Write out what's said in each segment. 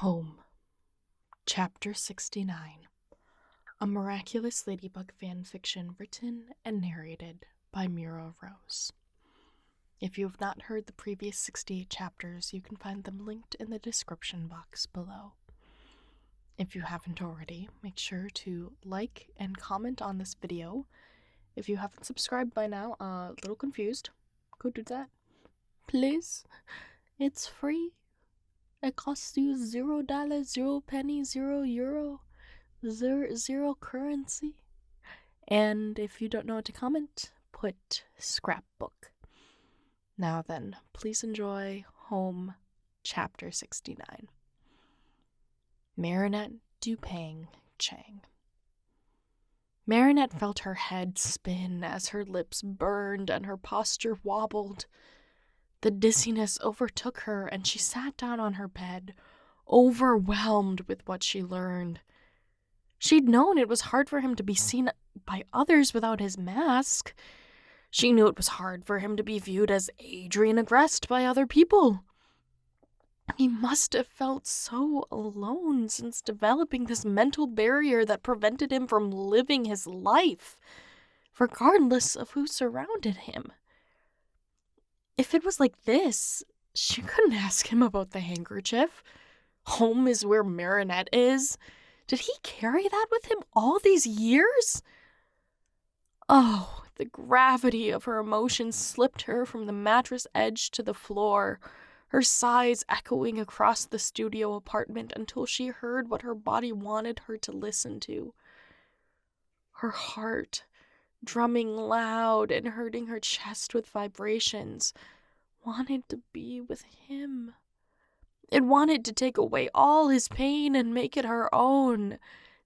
Home, Chapter 69, a Miraculous Ladybug Fanfiction written and narrated by Mira Rose. If you have not heard the previous 68 chapters, you can find them linked in the description box below. If you haven't already, make sure to like and comment on this video. If you haven't subscribed by now, a little confused, go do that. Please. It's free. It costs you $0, 0 penny, 0 euro, zero currency. And if you don't know what to comment, put scrapbook. Now then, please enjoy Home, Chapter 69. Marinette Dupang Chang. Marinette felt her head spin as her lips burned and her posture wobbled. The dizziness overtook her, and she sat down on her bed, overwhelmed with what she learned. She'd known it was hard for him to be seen by others without his mask. She knew it was hard for him to be viewed as Adrien aggressed by other people. He must have felt so alone since developing this mental barrier that prevented him from living his life, regardless of who surrounded him. If it was like this, she couldn't ask him about the handkerchief. Home is where Marinette is. Did he carry that with him all these years? Oh, the gravity of her emotions slipped her from the mattress edge to the floor, her sighs echoing across the studio apartment until she heard what her body wanted her to listen to. Her heart, drumming loud and hurting her chest with vibrations, wanted to be with him. It wanted to take away all his pain and make it her own,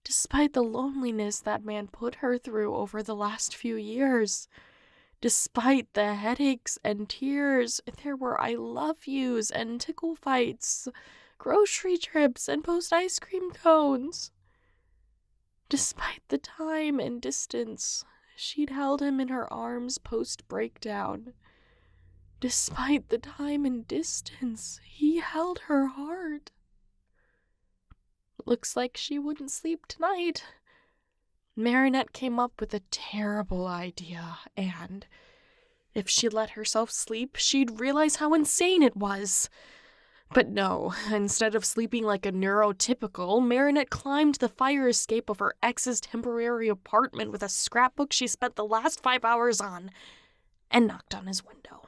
despite the loneliness that man put her through over the last few years. Despite the headaches and tears, there were I love yous and tickle fights, grocery trips and post ice cream cones. Despite the time and distance, she'd held him in her arms post-breakdown. Despite the time and distance, he held her heart. Looks like she wouldn't sleep tonight. Marinette came up with a terrible idea, and if she let herself sleep, she'd realize how insane it was. But no, instead of sleeping like a neurotypical, Marinette climbed the fire escape of her ex's temporary apartment with a scrapbook she spent the last 5 hours on, and knocked on his window.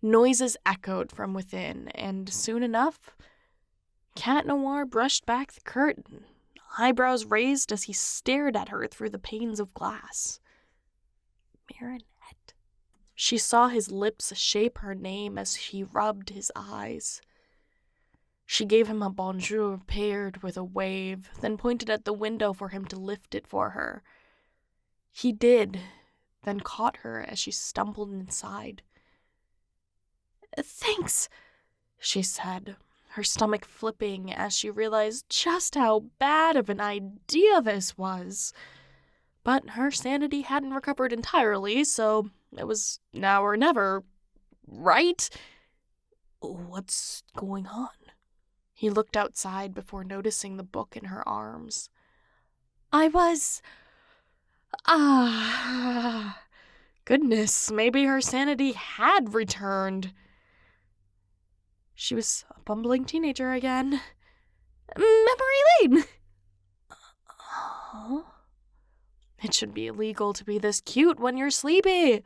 Noises echoed from within, and soon enough, Cat Noir brushed back the curtain, eyebrows raised as he stared at her through the panes of glass. Marinette. She saw his lips shape her name as he rubbed his eyes. She gave him a bonjour paired with a wave, then pointed at the window for him to lift it for her. He did, then caught her as she stumbled inside. "Thanks," she said, her stomach flipping as she realized just how bad of an idea this was. But her sanity hadn't recovered entirely, so it was now or never, right? What's going on? He looked outside before noticing the book in her arms. Goodness, maybe her sanity had returned. She was a bumbling teenager again. Memory lane! It should be illegal to be this cute when you're sleepy.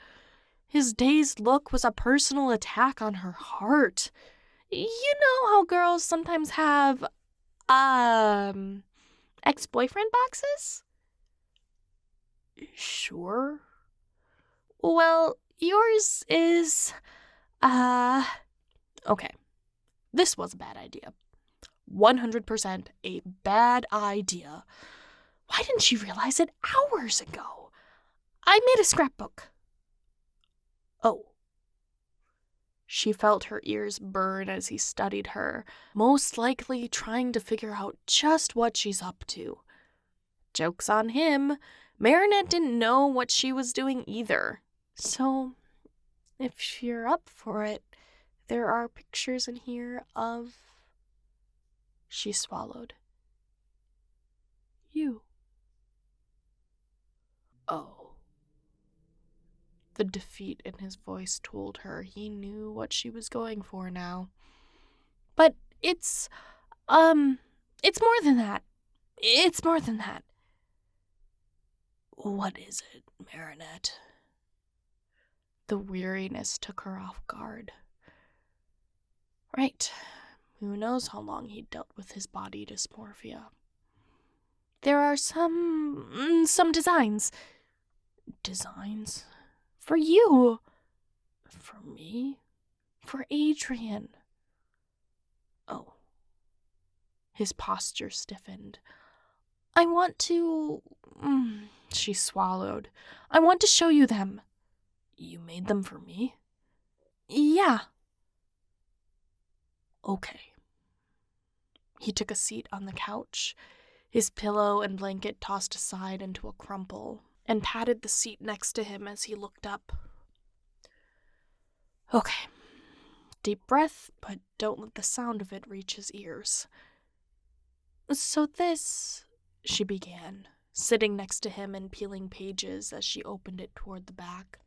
His dazed look was a personal attack on her heart. You know how girls sometimes have, ex-boyfriend boxes? Sure. Well, yours is, okay. This was a bad idea. 100% a bad idea. Why didn't she realize it hours ago? I made a scrapbook. Oh. She felt her ears burn as he studied her, most likely trying to figure out just what she's up to. Joke's on him. Marinette didn't know what she was doing either. So, if you're up for it, there are pictures in here of... She swallowed. You. Oh. The defeat in his voice told her he knew what she was going for now. But it's more than that. It's more than that. What is it, Marinette? The weariness took her off guard. Right. Who knows how long he'd dealt with his body dysmorphia. There are some designs. Designs? For you. For me? For Adrien. Oh. His posture stiffened. I want to... She swallowed. I want to show you them. You made them for me? Yeah. Okay. He took a seat on the couch, his pillow and blanket tossed aside into a crumple, and patted the seat next to him as he looked up. Okay. Deep breath, but don't let the sound of it reach his ears. So this, she began, sitting next to him and peeling pages as she opened it toward the back.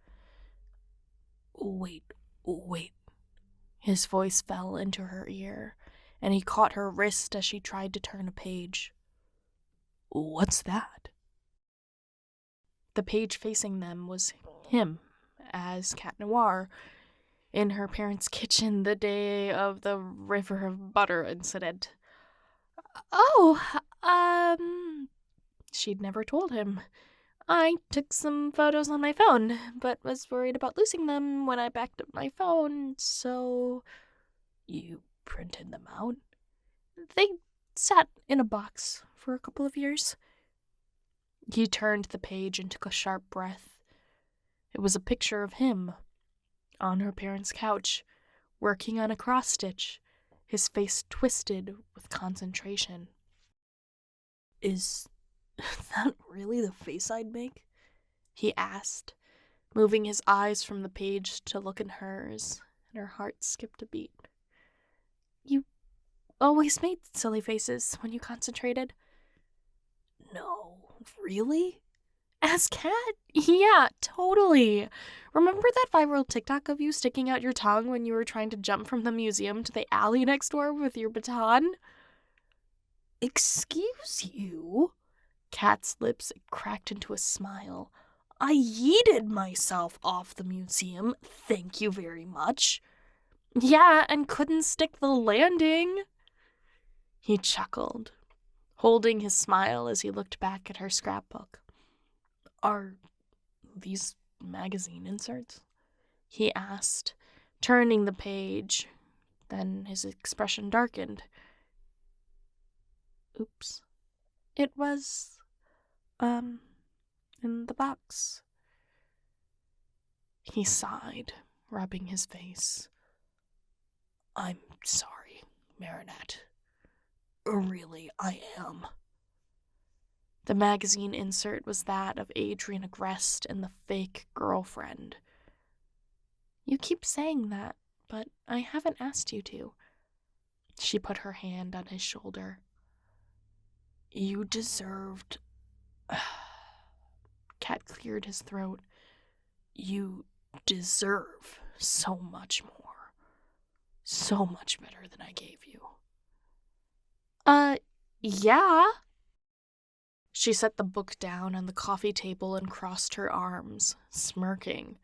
Wait. His voice fell into her ear, and he caught her wrist as she tried to turn a page. What's that? The page facing them was him, as Cat Noir, in her parents' kitchen the day of the river of butter incident. Oh, she'd never told him. I took some photos on my phone, but was worried about losing them when I backed up my phone, so... You printed them out? They sat in a box for a couple of years. He turned the page and took a sharp breath. It was a picture of him, on her parents' couch, working on a cross-stitch, his face twisted with concentration. Is that really the face I'd make? He asked, moving his eyes from the page to look in hers, and her heart skipped a beat. You always made silly faces when you concentrated. No, really? As Cat? Yeah, totally. Remember that viral TikTok of you sticking out your tongue when you were trying to jump from the museum to the alley next door with your baton? Excuse you? Cat's lips cracked into a smile. I yeeted myself off the museum, thank you very much. Yeah, and couldn't stick the landing. He chuckled, holding his smile as he looked back at her scrapbook. Are these magazine inserts? He asked, turning the page. Then his expression darkened. Oops. It was, in the box. He sighed, rubbing his face. I'm sorry, Marinette. Really, I am. The magazine insert was that of Adrien Agreste and the fake girlfriend. You keep saying that, but I haven't asked you to. She put her hand on his shoulder. You deserved... Cat cleared his throat. You deserve so much more. So much better than I gave you. Yeah. She set the book down on the coffee table and crossed her arms, smirking.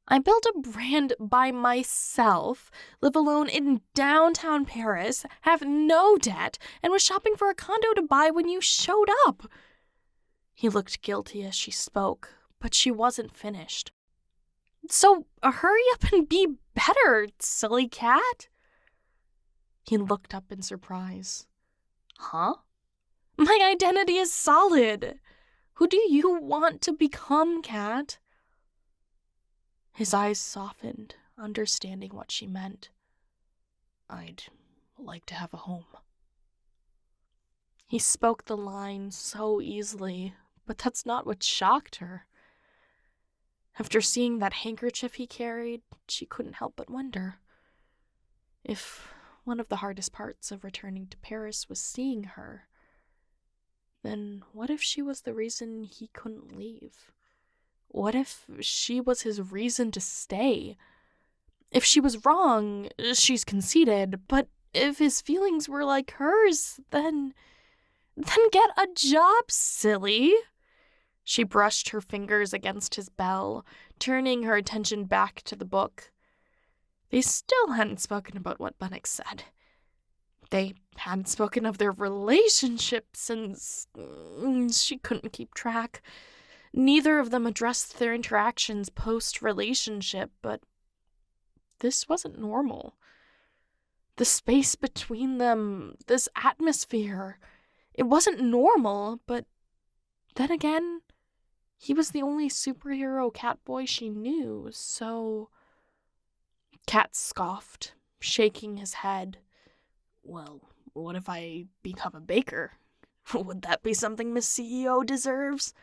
I built a brand by myself, live alone in downtown Paris, have no debt, and was shopping for a condo to buy when you showed up. He looked guilty as she spoke, but she wasn't finished. So hurry up and be better, silly cat. He looked up in surprise. Huh? My identity is solid. Who do you want to become, Cat? His eyes softened, understanding what she meant. I'd like to have a home. He spoke the line so easily, but that's not what shocked her. After seeing that handkerchief he carried, she couldn't help but wonder if one of the hardest parts of returning to Paris was seeing her, then what if she was the reason he couldn't leave? What if she was his reason to stay? If she was wrong, she's conceited, but if his feelings were like hers, then get a job, silly. She brushed her fingers against his bell, turning her attention back to the book. They still hadn't spoken about what Bunnock said. They hadn't spoken of their relationship since she couldn't keep track. Neither of them addressed their interactions post-relationship, but this wasn't normal. The space between them, this atmosphere, it wasn't normal, but then again, he was the only superhero Catboy she knew, so... Cat scoffed, shaking his head. Well, what if I become a baker? Would that be something Miss CEO deserves?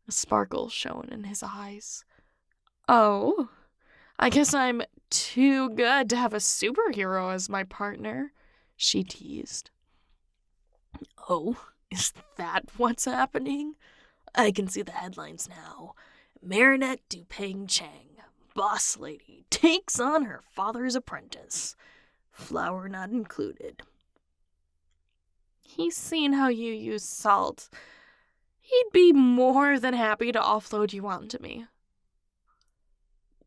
A sparkle shone in his eyes. Oh, I guess I'm too good to have a superhero as my partner, she teased. Oh, is that what's happening? I can see the headlines now. Marinette Duping Chang, boss lady, takes on her father's apprentice. Flour not included. He's seen how you use salt. He'd be more than happy to offload you onto me.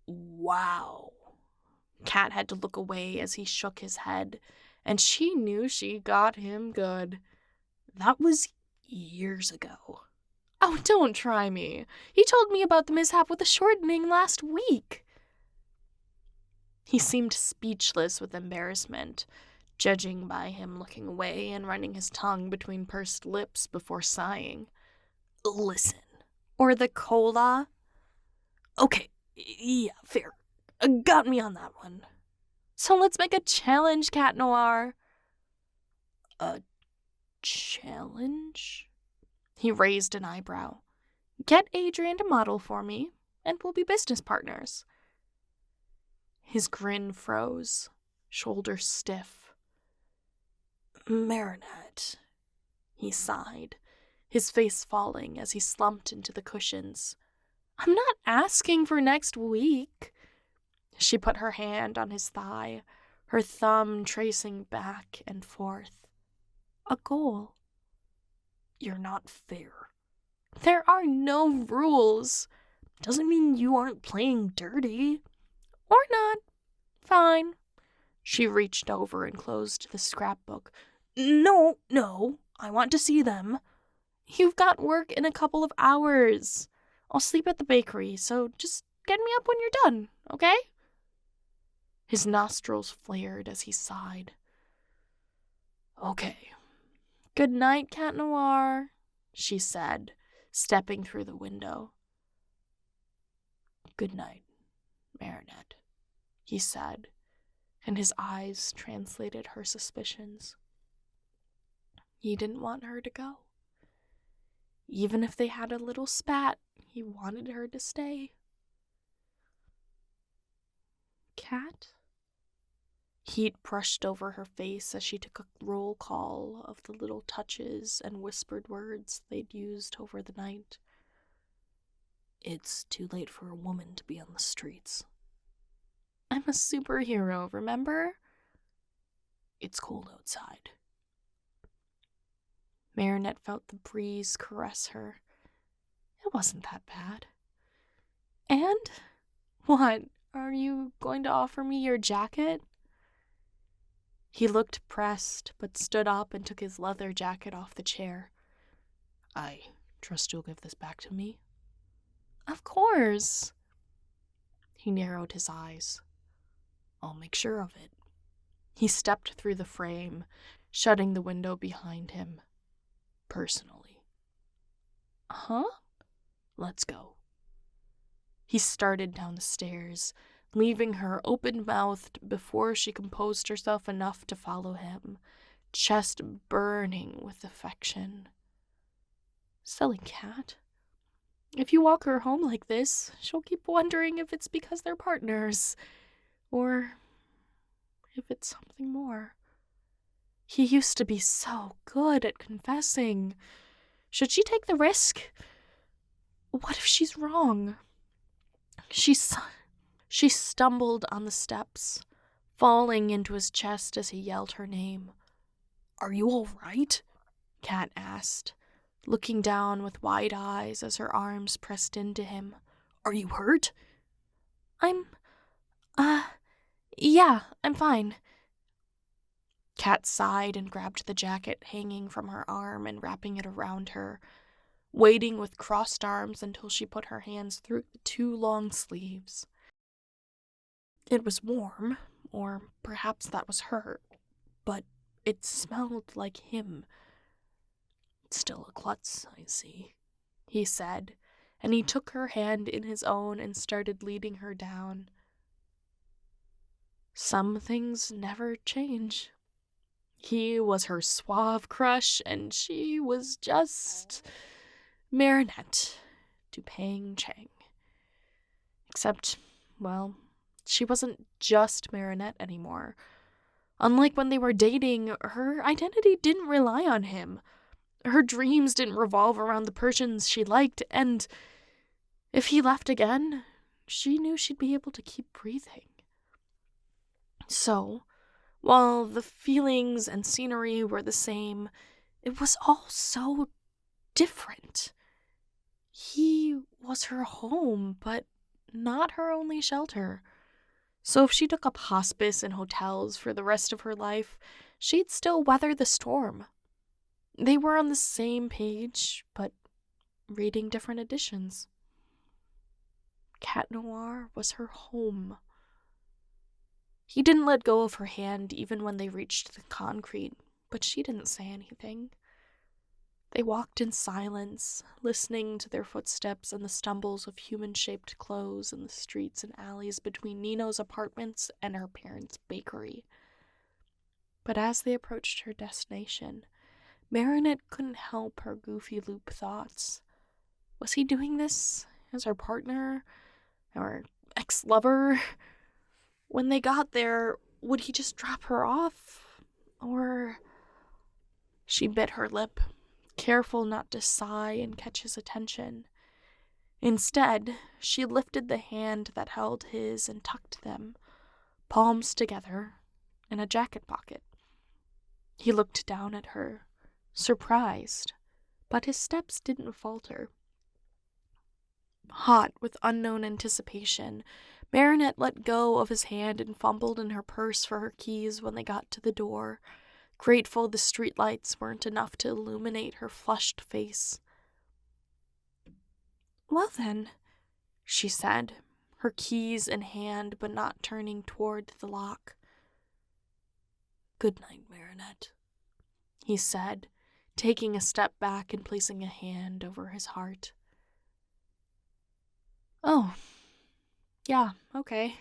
Wow. Cat had to look away as he shook his head, and she knew she got him good. That was years ago. Oh, don't try me. He told me about the mishap with the shortening last week. He seemed speechless with embarrassment, judging by him looking away and running his tongue between pursed lips before sighing. Listen. Or the cola? Okay, yeah, fair. Got me on that one. So let's make a challenge, Cat Noir. A challenge? He raised an eyebrow. Get Adrien to model for me, and we'll be business partners. His grin froze, shoulders stiff. Marinette, he sighed, his face falling as he slumped into the cushions. I'm not asking for next week. She put her hand on his thigh, her thumb tracing back and forth. A goal. You're not fair. There are no rules. Doesn't mean you aren't playing dirty. Or not. Fine. She reached over and closed the scrapbook. No, I want to see them. You've got work in a couple of hours. I'll sleep at the bakery, so just get me up when you're done, okay? His nostrils flared as he sighed. Okay. Good night, Cat Noir, she said, stepping through the window. Good night, Marinette, he said, and his eyes translated her suspicions. He didn't want her to go. Even if they had a little spat, he wanted her to stay. Cat? Heat brushed over her face as she took a roll call of the little touches and whispered words they'd used over the night. It's too late for a woman to be on the streets. I'm a superhero, remember? It's cold outside. Marinette felt the breeze caress her. It wasn't that bad. And? What? Are you going to offer me your jacket? He looked pressed, but stood up and took his leather jacket off the chair. I trust you'll give this back to me? Of course. He narrowed his eyes. I'll make sure of it. He stepped through the frame, shutting the window behind him. Personally. Huh? Let's go. He started down the stairs, leaving her open-mouthed before she composed herself enough to follow him, chest burning with affection. Silly cat. If you walk her home like this, she'll keep wondering if it's because they're partners, or if it's something more? He used to be so good at confessing. Should she take the risk? What if she's wrong? She stumbled on the steps, falling into his chest as he yelled her name. "Are you all right?" Cat asked, looking down with wide eyes as her arms pressed into him. "Are you hurt?" Yeah, I'm fine." Cat sighed and grabbed the jacket hanging from her arm and wrapping it around her, waiting with crossed arms until she put her hands through the 2 long sleeves. It was warm, or perhaps that was her, but it smelled like him. "Still a klutz, I see," he said, and he took her hand in his own and started leading her down. Some things never change. He was her suave crush, and she was just Marinette to Pang Chang. Except, well, she wasn't just Marinette anymore. Unlike when they were dating, her identity didn't rely on him. Her dreams didn't revolve around the Persians she liked, and if he left again, she knew she'd be able to keep breathing. So, while the feelings and scenery were the same, it was all so different. He was her home, but not her only shelter. So if she took up hospice in hotels for the rest of her life, she'd still weather the storm. They were on the same page, but reading different editions. Cat Noir was her home. He didn't let go of her hand even when they reached the concrete, but she didn't say anything. They walked in silence, listening to their footsteps and the stumbles of human-shaped clothes in the streets and alleys between Nino's apartments and her parents' bakery. But as they approached her destination, Marinette couldn't help her goofy loop thoughts. Was he doing this as her partner? Or ex-lover? When they got there, would he just drop her off? Or... She bit her lip, careful not to sigh and catch his attention. Instead, she lifted the hand that held his and tucked them, palms together, in a jacket pocket. He looked down at her, surprised, but his steps didn't falter. Hot with unknown anticipation, Marinette let go of his hand and fumbled in her purse for her keys when they got to the door, grateful the streetlights weren't enough to illuminate her flushed face. "Well then," she said, her keys in hand but not turning toward the lock. "Good night, Marinette," he said, taking a step back and placing a hand over his heart. Oh, yeah, okay.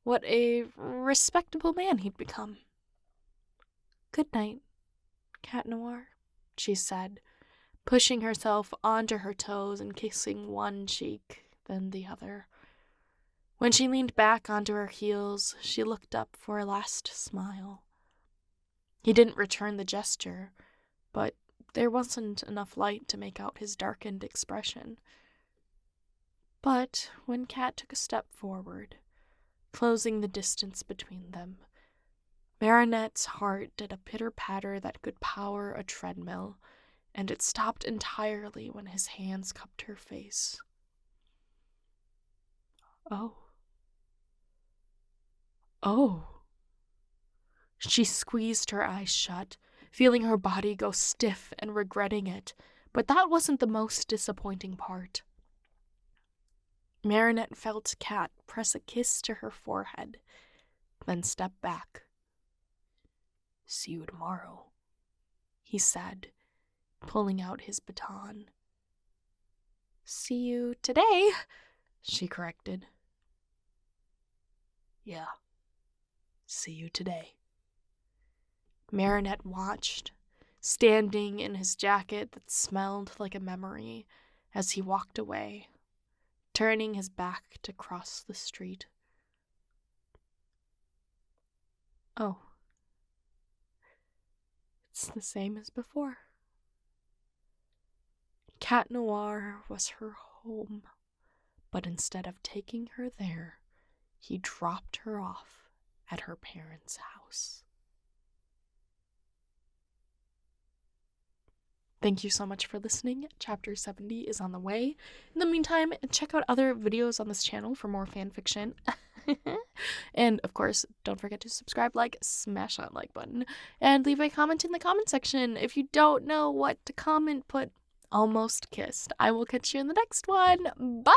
What a respectable man he'd become. "Good night, Cat Noir," she said, pushing herself onto her toes and kissing one cheek, then the other. When she leaned back onto her heels, she looked up for a last smile. He didn't return the gesture, but there wasn't enough light to make out his darkened expression. But when Cat took a step forward, closing the distance between them, Marinette's heart did a pitter-patter that could power a treadmill, and it stopped entirely when his hands cupped her face. Oh. She squeezed her eyes shut, feeling her body go stiff and regretting it, but that wasn't the most disappointing part. Marinette felt Cat press a kiss to her forehead, then step back. "See you tomorrow," he said, pulling out his baton. "See you today," she corrected. "Yeah, see you today." Marinette watched, standing in his jacket that smelled like a memory, as he walked away, turning his back to cross the street. Oh. It's the same as before. Cat Noir was her home, but instead of taking her there, he dropped her off at her parents' house. Thank you so much for listening. Chapter 70 is on the way. In the meantime, check out other videos on this channel for more fanfiction. And of course, don't forget to subscribe, like, smash that like button, and leave a comment in the comment section. If you don't know what to comment, put almost kissed. I will catch you in the next one. Bye!